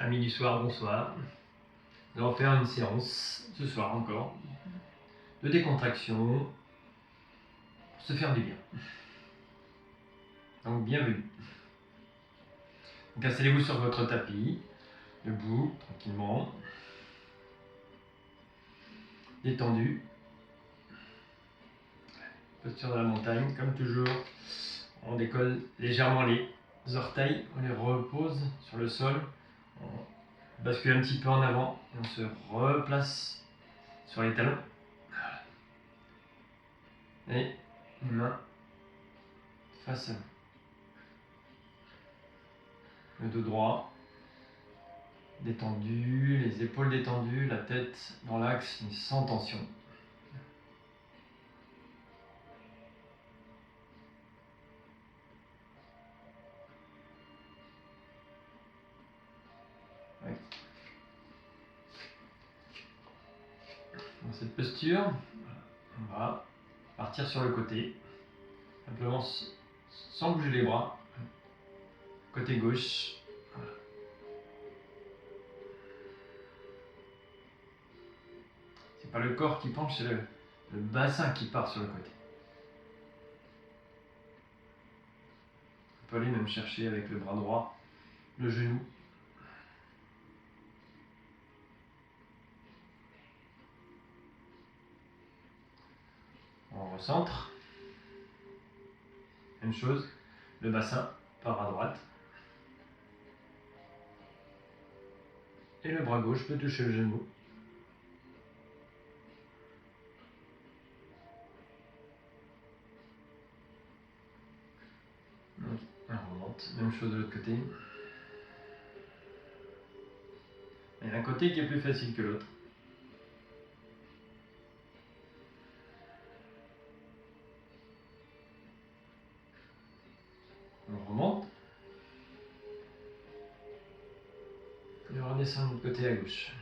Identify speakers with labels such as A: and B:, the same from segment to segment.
A: Amis du soir, bonsoir. Nous allons faire une séance, ce soir encore, de décontraction, pour se faire du bien. Donc bienvenue. Donc installez-vous sur votre tapis, debout, tranquillement, détendu. Posture de la montagne, comme toujours, on décolle légèrement les orteils, on les repose sur le sol, on bascule un petit peu en avant, et on se replace sur les talons. Et les mains face à vous. Le dos droit, détendu, les épaules détendues, la tête dans l'axe mais sans tension. Ouais. Dans cette posture, on va partir sur le côté, simplement sans bouger les bras. Côté gauche. Voilà. C'est pas le corps qui penche, c'est le bassin qui part sur le côté. On peut aller même chercher avec le bras droit le genou. On recentre. Même chose, le bassin part à droite. Et le bras gauche peut toucher le genou. Donc, on remonte, même chose de l'autre côté. Il y a un côté qui est plus facile que l'autre. On remonte. Et on redescend de l'autre côté à gauche.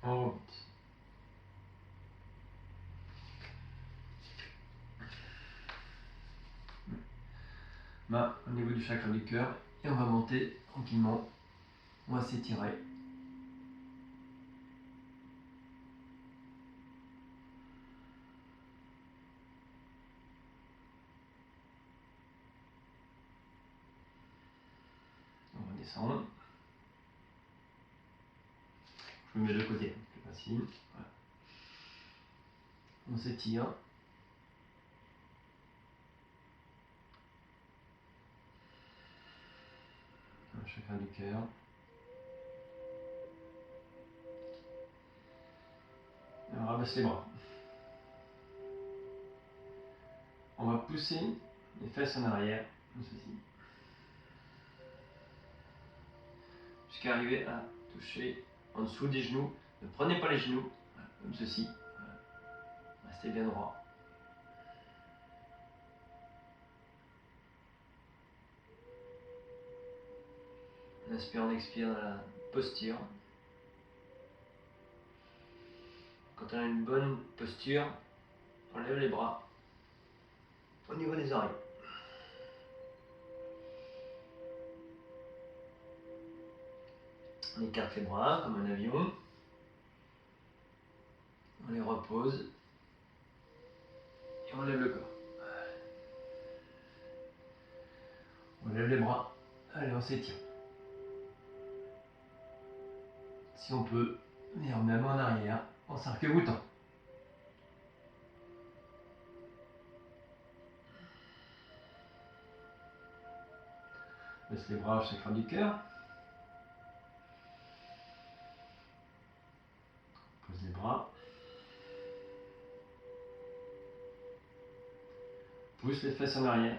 A: On remonte. Main au niveau du chakra du cœur. Et on va monter tranquillement. On va s'étirer. On redescend. Je me mets de côté, c'est facile. Voilà. On s'étire. Le chakra du cœur. Et on rabaisse les bras. On va pousser les fesses en arrière, comme ceci. Jusqu'à arriver à toucher en dessous des genoux. Ne prenez pas les genoux, comme ceci. Restez bien droit. On inspire, on expire dans la posture. Quand on a une bonne posture, on lève les bras au niveau des oreilles. On écarte les bras comme un avion. On les repose. Et on lève le corps. On lève les bras. Allez, on s'étire. Si on peut, et on met la main en arrière, en arc-boutant. Laisse les bras au chakra du cœur. Pose les bras. Pousse les fesses en arrière.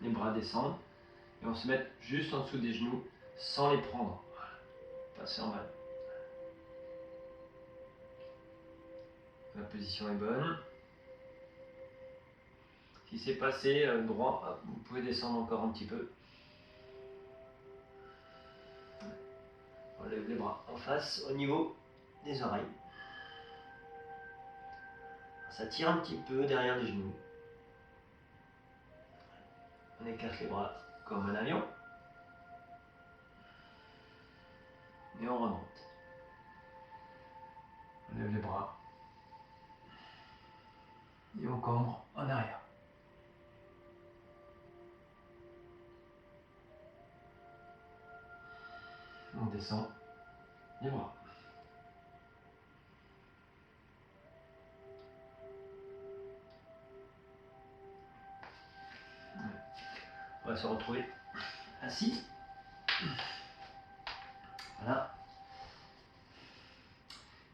A: Les bras descendent. Et on se met juste en dessous des genoux sans les prendre. Passer en bas. La position est bonne. Si c'est passé droit, vous pouvez descendre encore un petit peu. On lève les bras en face au niveau des oreilles. ça tire un petit peu derrière les genoux. On écarte les bras comme un avion. Et on remonte. On lève les bras. Et on cambre en arrière. On descend les bras. On va se retrouver assis. Voilà.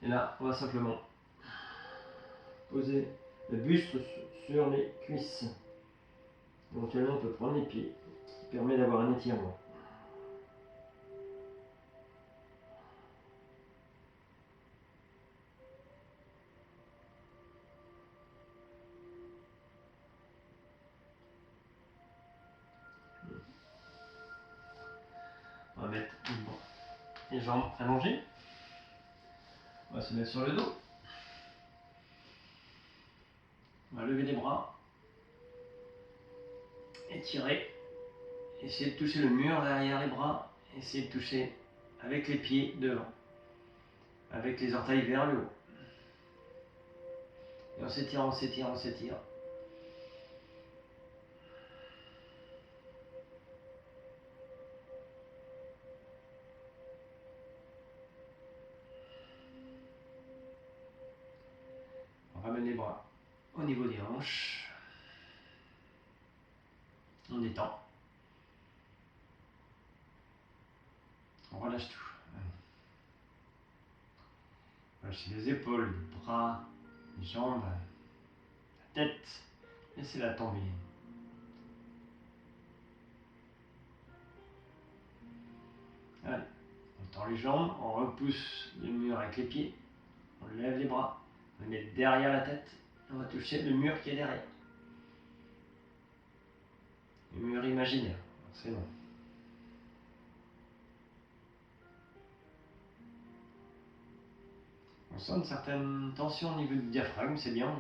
A: Et là, on va simplement poser le buste sur les cuisses. Éventuellement, on peut prendre les pieds, qui permet d'avoir un étirement. On va mettre les jambes allongées. On va se mettre sur le dos. On va lever les bras. Étirer. Essayer de toucher le mur derrière les bras. Essayer de toucher avec les pieds devant. Avec les orteils vers le haut. Et on s'étire, on s'étire, on s'étire. On ramène les bras au niveau des hanches. On détend. On relâche tout. Relâchez les épaules, les bras, les jambes, la tête. Laissez-la tomber. Allez, on tend les jambes, on repousse le mur avec les pieds, on lève les bras, on les met derrière la tête, on va toucher le mur qui est derrière. Le mur imaginaire, c'est bon. On sent une certaine tension au niveau du diaphragme, c'est bien,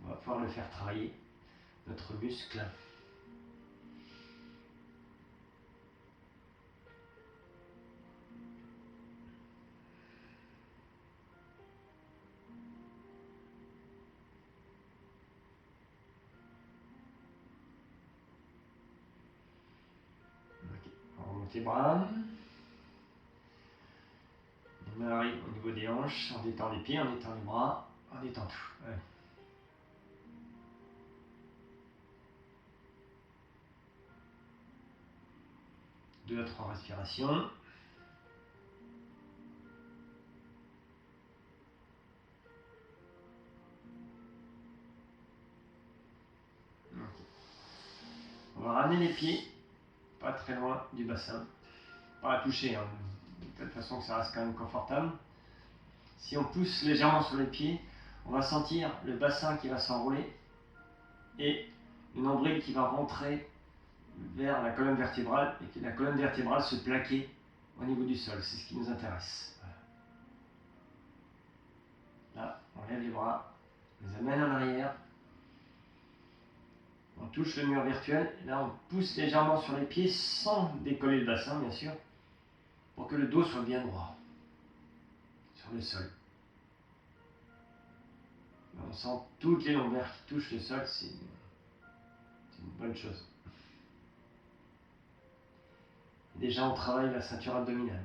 A: on va pouvoir le faire travailler, notre muscle. Okay. On remonte les bras. On arrive au niveau des hanches, on détend les pieds, on détend les bras, on détend tout. Ouais. 2 à 3 respirations. On va ramener les pieds, pas très loin du bassin. Pas à toucher, hein, de telle façon que ça reste quand même confortable. Si on pousse légèrement sur les pieds, on va sentir le bassin qui va s'enrouler et le nombril qui va rentrer vers la colonne vertébrale et que la colonne vertébrale se plaquer au niveau du sol. C'est ce qui nous intéresse. Voilà. Là, on lève les bras, on les amène en arrière. On touche le mur virtuel. Et là, on pousse légèrement sur les pieds sans décoller le bassin, bien sûr, pour que le dos soit bien droit sur le sol. On sent toutes les lombaires qui touchent le sol, c'est une bonne chose. Déjà, on travaille la ceinture abdominale.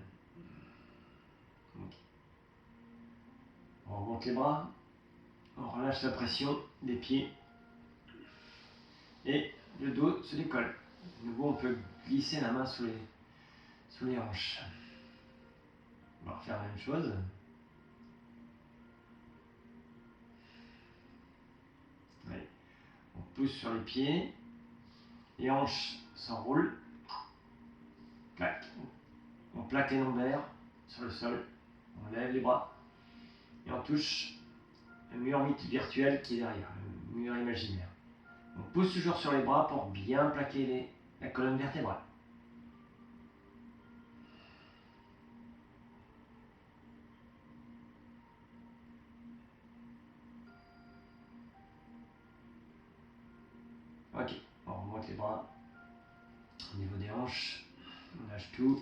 A: On remonte les bras, on relâche la pression des pieds et le dos se décolle. De nouveau, on peut glisser la main sous les hanches. On va refaire la même chose. Allez. On pousse sur les pieds, les hanches s'enroulent, clac. On plaque les lombaires sur le sol, on lève les bras et on touche le mur virtuel qui est derrière, le mur imaginaire. On pousse toujours sur les bras pour bien plaquer la colonne vertébrale. Ok, on remonte les bras au niveau des hanches, on lâche tout,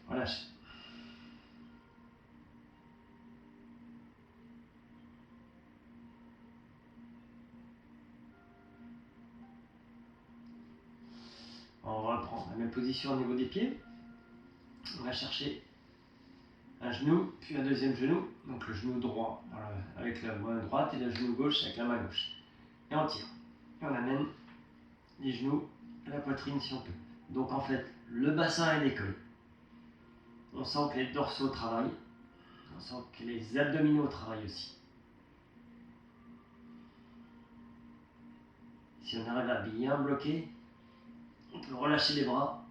A: relâche. On reprend la même position au niveau des pieds. On va chercher un genou, puis un deuxième genou. Donc le genou droit avec la main droite et le genou gauche avec la main gauche. Et on tire. Et on amène les genoux à la poitrine si on peut. Donc en fait, le bassin est décollé. On sent que les dorsaux travaillent. On sent que les abdominaux travaillent aussi. Si on arrive à bien bloquer, on peut relâcher les bras.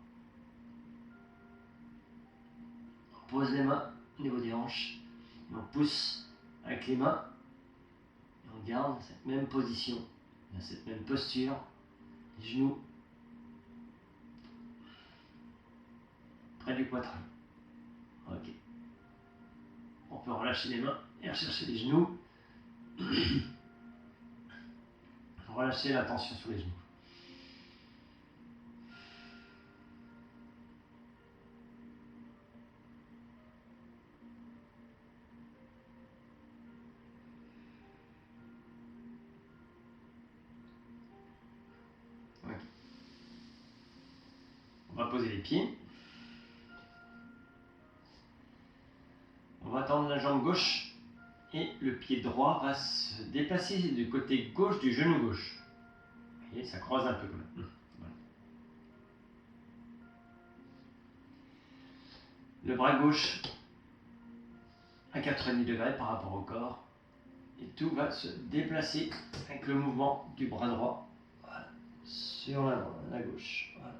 A: On pose les mains au niveau des hanches. Et on pousse avec les mains. Et on garde cette même position, cette même posture. Les genoux près du poitrail. Ok. On peut relâcher les mains et rechercher les genoux. Relâcher la tension sur les genoux. Ok. On va poser les pieds. On va tendre la jambe gauche et le pied droit va se déplacer du côté gauche du genou gauche. Vous voyez, ça croise un peu quand même. Voilà. Le bras gauche à 90 degrés par rapport au corps. Et tout va se déplacer avec le mouvement du bras droit. Voilà. Sur la gauche. Voilà.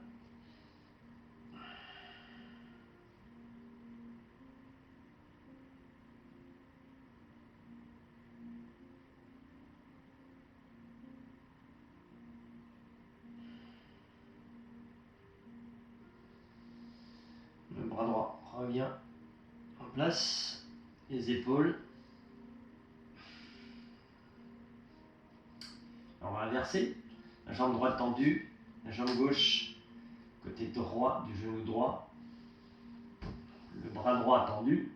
A: Le bras droit revient en place. Les épaules. On va inverser. La jambe droite tendue. La jambe gauche côté droit du genou droit. Le bras droit tendu.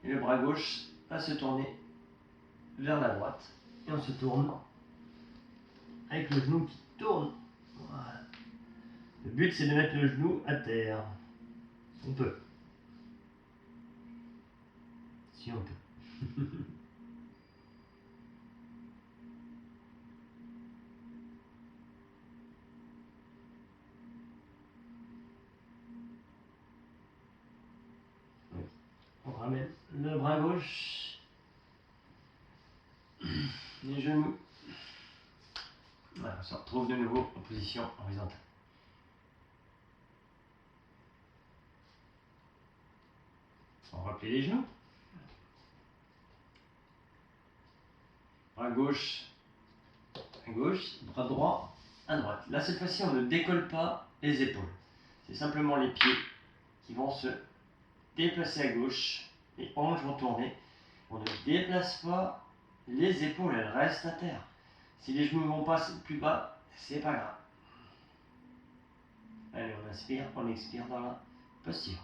A: Et le bras gauche va se tourner vers la droite. Et on se tourne avec le genou qui tourne. Voilà. Le but c'est de mettre le genou à terre. On peut. Si on peut. On ramène le bras gauche. Les genoux. Voilà, on se retrouve de nouveau en position horizontale. On replie les genoux. Bras gauche à gauche, bras droit à droite. Là, cette fois-ci, on ne décolle pas les épaules. C'est simplement les pieds qui vont se déplacer à gauche. Les hanches vont tourner. On ne déplace pas les épaules, elles restent à terre. Si les genoux vont pas plus bas, c'est pas grave. Allez, on inspire, on expire dans la posture.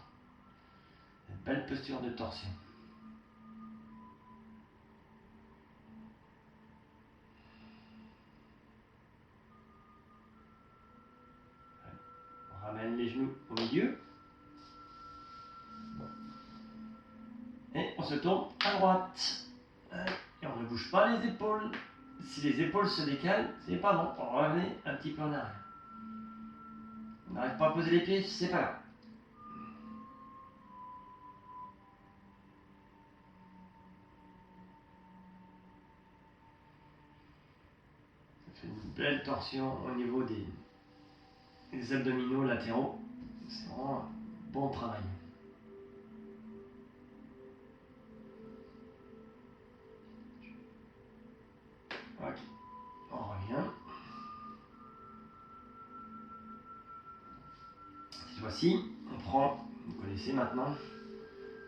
A: Une belle posture de torsion. On ramène les genoux au milieu. Et on se tourne à droite. Et on ne bouge pas les épaules. Si les épaules se décalent, c'est pas bon. On remet un petit peu en arrière. On n'arrive pas à poser les pieds, c'est pas grave. Ça fait une belle torsion au niveau des abdominaux latéraux. C'est vraiment un bon travail. Ok, on revient. Cette fois-ci, on prend, vous connaissez maintenant,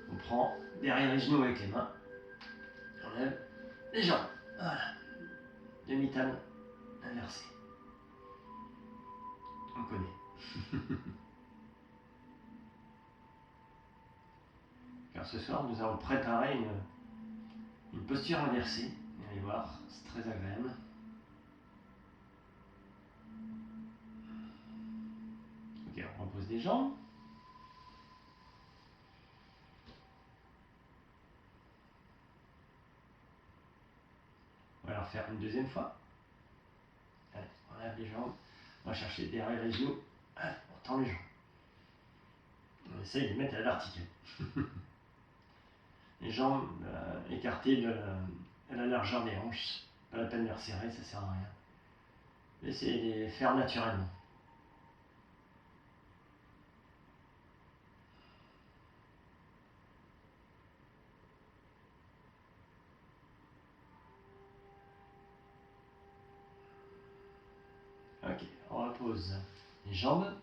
A: on prend derrière les genoux avec les mains. On lève les jambes. Voilà. Demi-talon inversé. On connaît. Car ce soir, nous allons préparer une posture inversée. Vous allez voir, c'est très agréable. Ok, on repose les jambes. On va la refaire une deuxième fois. Allez, on lève les jambes. On va chercher derrière les genoux. Allez, on tend les jambes. On essaye de les mettre à la verticale. Les jambes écartées de la largeur des hanches. Pas la peine de les resserrer, ça sert à rien. Essayez de les faire naturellement. Ok, on repose les jambes.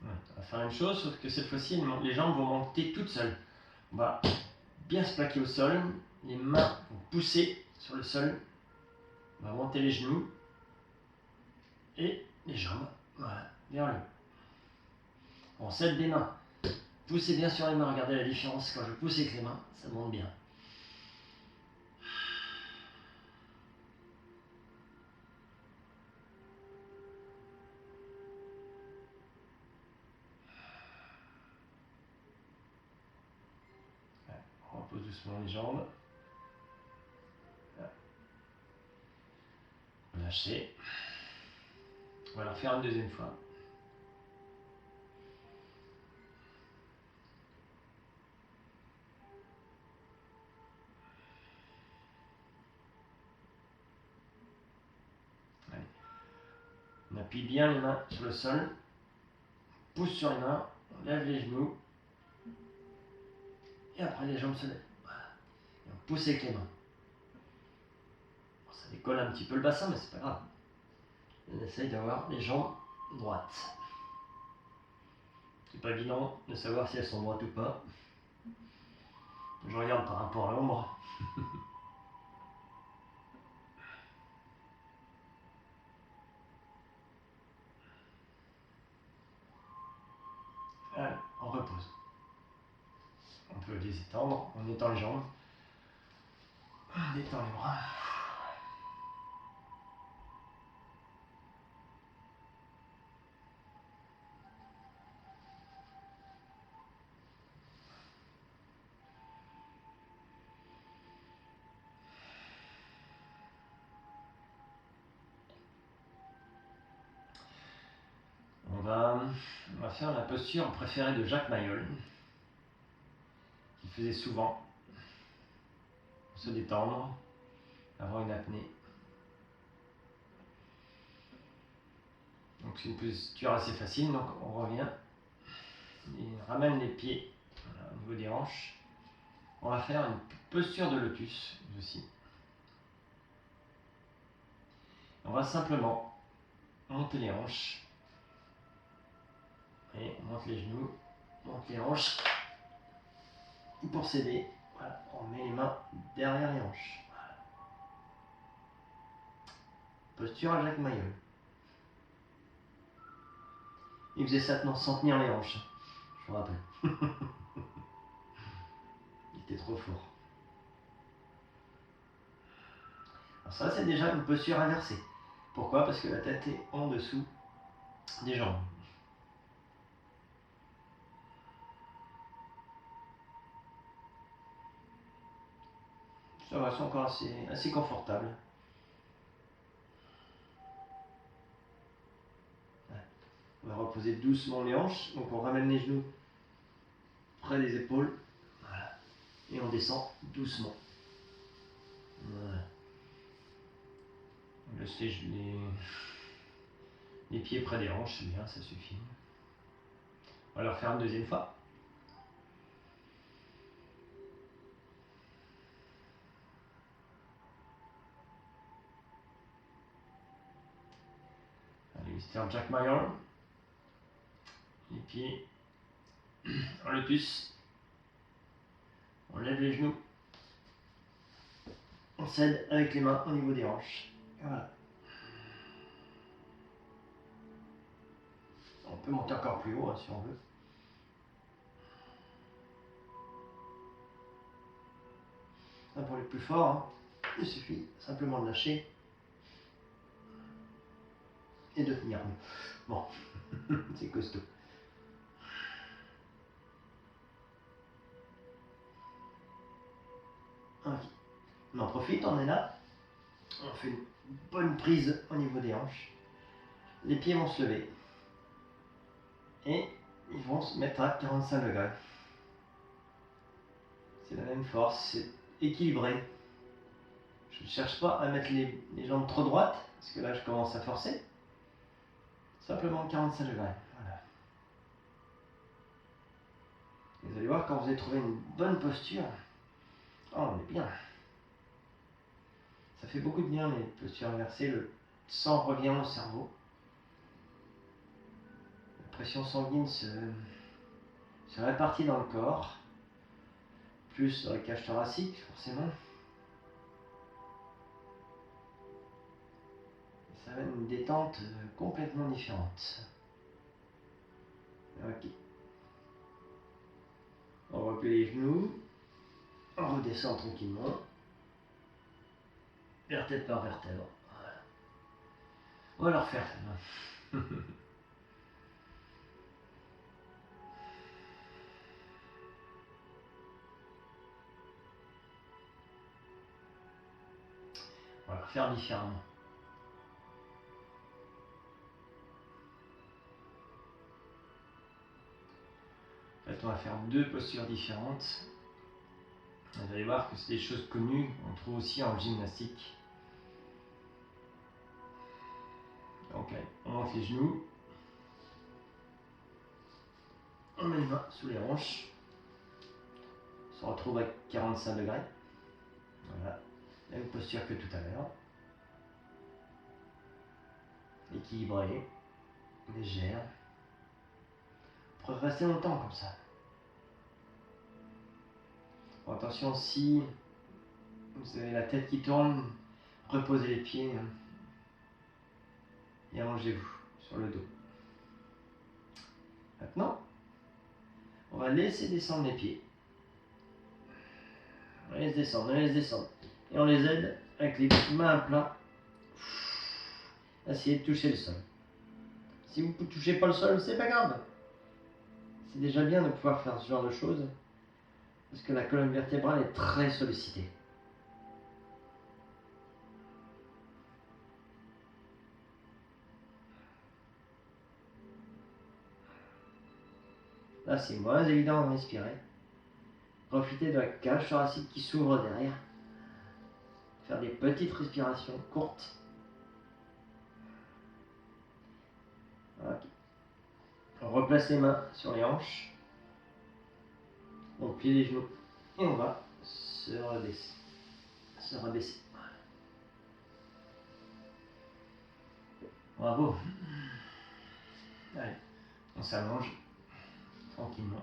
A: Ouais, on va faire la même chose, sauf que cette fois-ci, les jambes vont monter toutes seules. On va bien se plaquer au sol, les mains vont pousser sur le sol. On va monter les genoux et les jambes, voilà, vers le haut. On s'aide des mains. Poussez bien sur les mains, regardez la différence quand je pousse avec les mains, ça monte bien. On repose doucement les jambes. Lâchez. On va la refaire une deuxième fois. Allez. On appuie bien les mains sur le sol. On pousse sur les mains. On lève les genoux. Et après les jambes se lèvent. Voilà. Et on pousse avec les mains. Bon, ça décolle un petit peu le bassin, mais c'est pas grave. On essaye d'avoir les jambes droites. C'est pas évident de savoir si elles sont droites ou pas. Je regarde par rapport à l'ombre. Allez, on repose. On peut les étendre, on étend les jambes. On détend les bras. On va faire la posture préférée de Jacques Mayol, qu'il faisait souvent, pour se détendre, avoir une apnée. Donc c'est une posture assez facile, donc on revient, et ramène les pieds voilà, au niveau des hanches. On va faire une posture de lotus aussi. On va simplement monter les hanches, et on monte les genoux, on monte les hanches. Pour s'aider, voilà, on met les mains derrière les hanches. Voilà. Posture à Jacques Mayol. Il faisait ça sans tenir les hanches, je vous rappelle. Il était trop fort. Alors ça, c'est déjà une posture inversée. Pourquoi? Parce que la tête est en dessous des jambes. Ça va, c'est encore assez confortable. On va reposer doucement les hanches. Donc on ramène les genoux près des épaules. Voilà. Et on descend doucement. Voilà. On laisse les pieds près des hanches, c'est bien, ça suffit. On va le refaire une deuxième fois. Allez, Mr. Jack Mayol. Les pieds en lotus. On lève les genoux. On s'aide avec les mains au niveau des hanches. Voilà. On peut monter encore plus haut hein, si on veut. Ça, pour les plus forts, hein, il suffit simplement de lâcher et de tenir. Bon, c'est costaud. Ok. On en profite, on est là. On fait une bonne prise au niveau des hanches. Les pieds vont se lever. Et ils vont se mettre à 45 degrés. C'est la même force, c'est équilibré. Je ne cherche pas à mettre les jambes trop droites, parce que là je commence à forcer. Simplement 45 degrés. Voilà. Et vous allez voir, quand vous avez trouvé une bonne posture, oh, on est bien. Ça fait beaucoup de bien les postures inversées, le sang revient au cerveau. La pression sanguine se répartit dans le corps, plus dans la cage thoracique forcément. Et ça amène une détente complètement différente. Ok. On replie les genoux, on redescend tranquillement, vertèbre par vertèbre. Voilà. On va le refaire. On va le refaire différemment. En fait, on va faire deux postures différentes. Vous allez voir que c'est des choses connues, on trouve aussi en gymnastique. Donc allez, on monte les genoux. On met les mains sous les hanches. On se retrouve à 45 degrés. Voilà, même posture que tout à l'heure. Équilibrée, légère. Vous pouvez rester longtemps comme ça. Bon, attention, si vous avez la tête qui tourne, reposez les pieds et allongez-vous sur le dos. Maintenant, on va laisser descendre les pieds. On laisse descendre, on laisse descendre. Et on les aide avec les mains à plat. Essayez de toucher le sol. Si vous ne touchez pas le sol, c'est pas grave. C'est déjà bien de pouvoir faire ce genre de choses parce que la colonne vertébrale est très sollicitée. Là, c'est moins évident de respirer. Profitez de la cage thoracique qui s'ouvre derrière. Faire des petites respirations courtes. Ok. On replace les mains sur les hanches. On plie les genoux et on va se rabaisser. Bravo. Allez, on s'allonge tranquillement.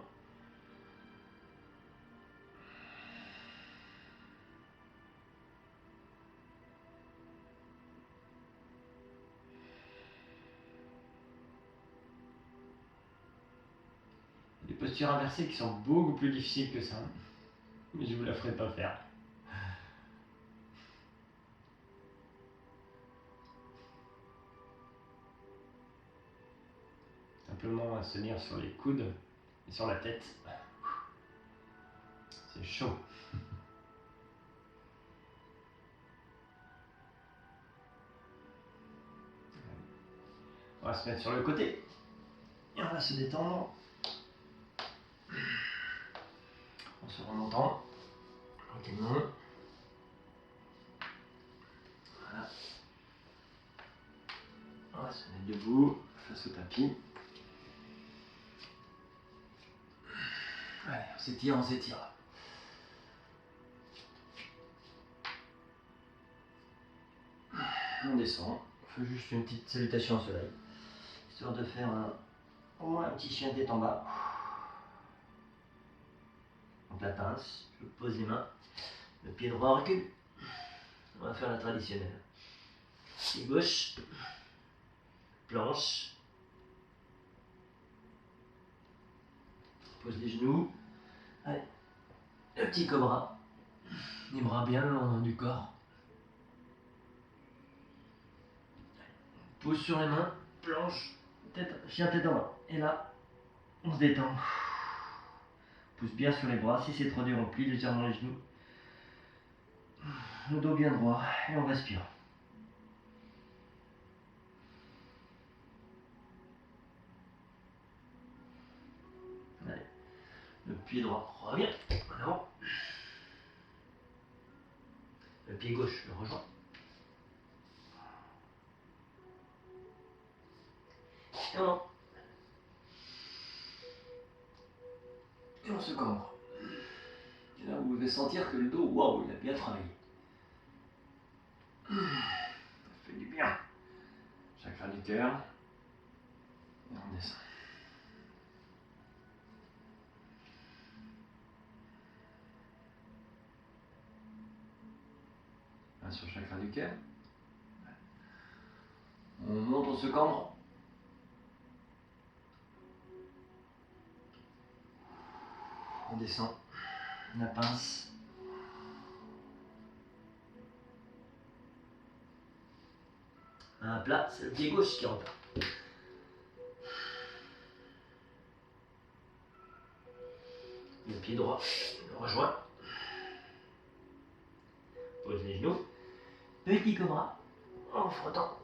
A: Des postures inversées qui sont beaucoup plus difficiles que ça, mais je ne vous la ferai pas faire. Simplement à se tenir sur les coudes et sur la tête. C'est chaud. On va se mettre sur le côté et on va se détendre en se remontant tranquillement. Voilà. On va se mettre debout face au tapis. Allez, on s'étire, on s'étire. On descend, on fait juste une petite salutation au soleil, histoire de faire au moins un petit chien de tête en bas.
B: Donc la pince, je pose les mains, le pied droit recule. On va faire la traditionnelle. Pied gauche, planche, pose les genoux. Allez, le petit cobra, les bras bien le long du corps. Pousse sur les mains, planche, chien tête en bas. Et là, on se détend. Pousse bien sur les bras, si c'est trop dur, on plie légèrement les genoux. Le dos bien droit et on respire. Allez. Le pied droit revient en avant. Le pied gauche le rejoint. Et on monte. Et on se cambre. Et là, vous devez sentir que le dos, waouh, il a bien travaillé. Ça fait du bien. Chakra du cœur. Et on descend. Main sur le chakra du cœur. On monte, on se cambre. On descend. La pince. Un plat, c'est le pied gauche qui rentre. Le pied droit le rejoint. Pose les genoux. Petit cobra en frottant.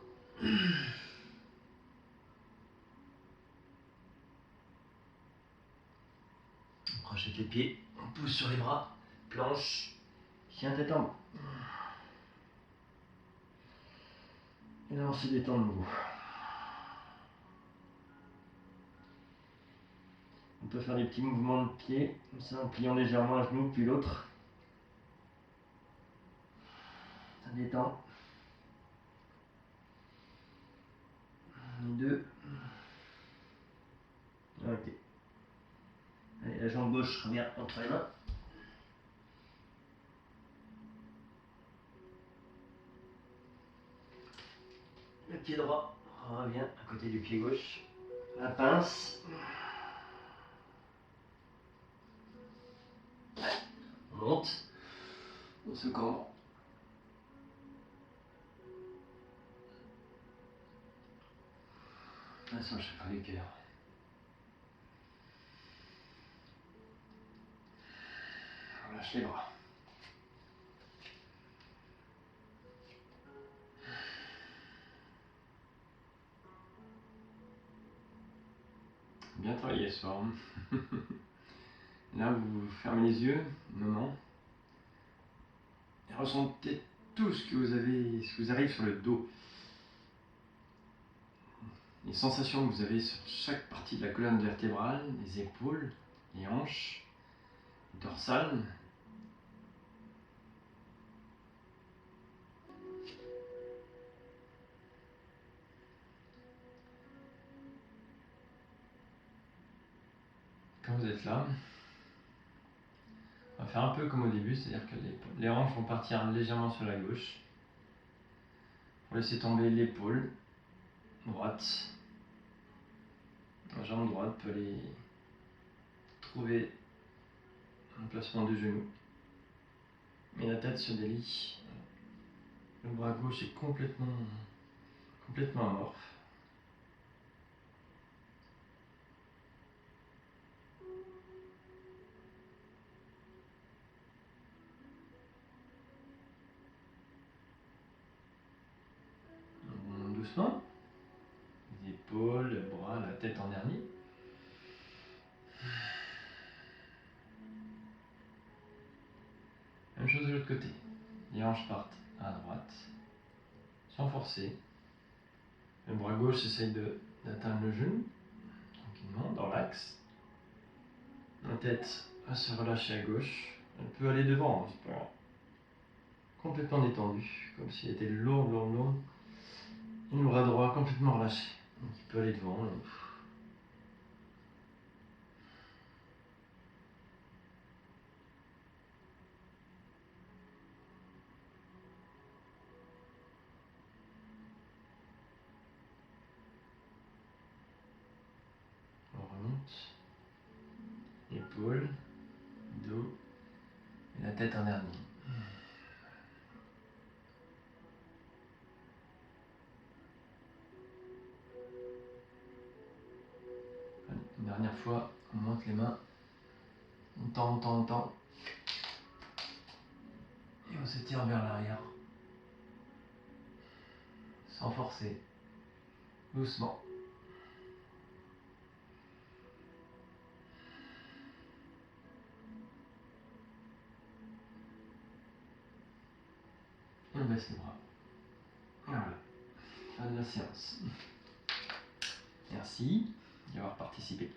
B: On crochette les pieds, on pousse sur les bras, planche, chien tête en bas. Et là on se détend de nouveau. On peut faire des petits mouvements de pied, comme ça en pliant légèrement un genou puis l'autre. Ça détend. Les deux. Ok. Allez, la jambe gauche revient entre les mains. Le pied droit revient à côté du pied gauche. La pince. On monte. On se cambre. Là sur le chakra du cœur. On lâche les bras.
A: Bien travaillé ce soir. Là, vous fermez les yeux, un moment, et ressentez tout ce ce qui vous arrive sur le dos. Les sensations que vous avez sur chaque partie de la colonne vertébrale, les épaules, les hanches, le dorsal. Quand vous êtes là, on va faire un peu comme au début, c'est-à-dire que les hanches vont partir légèrement sur la gauche. Pour laisser tomber l'épaule droite. La jambe droite peut aller trouver un placement de genou. Mais la tête se délie. Le bras gauche est complètement amorphe. On monte doucement. Les épaules, le bras, la tête en dernier. Même chose de l'autre côté. Les hanches partent à droite, sans forcer. Le bras gauche essaye d'atteindre le genou, tranquillement, dans l'axe. La tête va se relâcher à gauche. Elle peut aller devant, c'est pas grave. Complètement détendu, comme s'il était lourd. Et le bras droit complètement relâché. Donc il peut aller devant. épaules, dos et la tête en dernier. Allez, une dernière fois, on monte les mains, on tend. Et on s'étire vers l'arrière. Sans forcer. Doucement. Et on baisse les bras. Et voilà. Fin de la séance. Merci d'y avoir participé.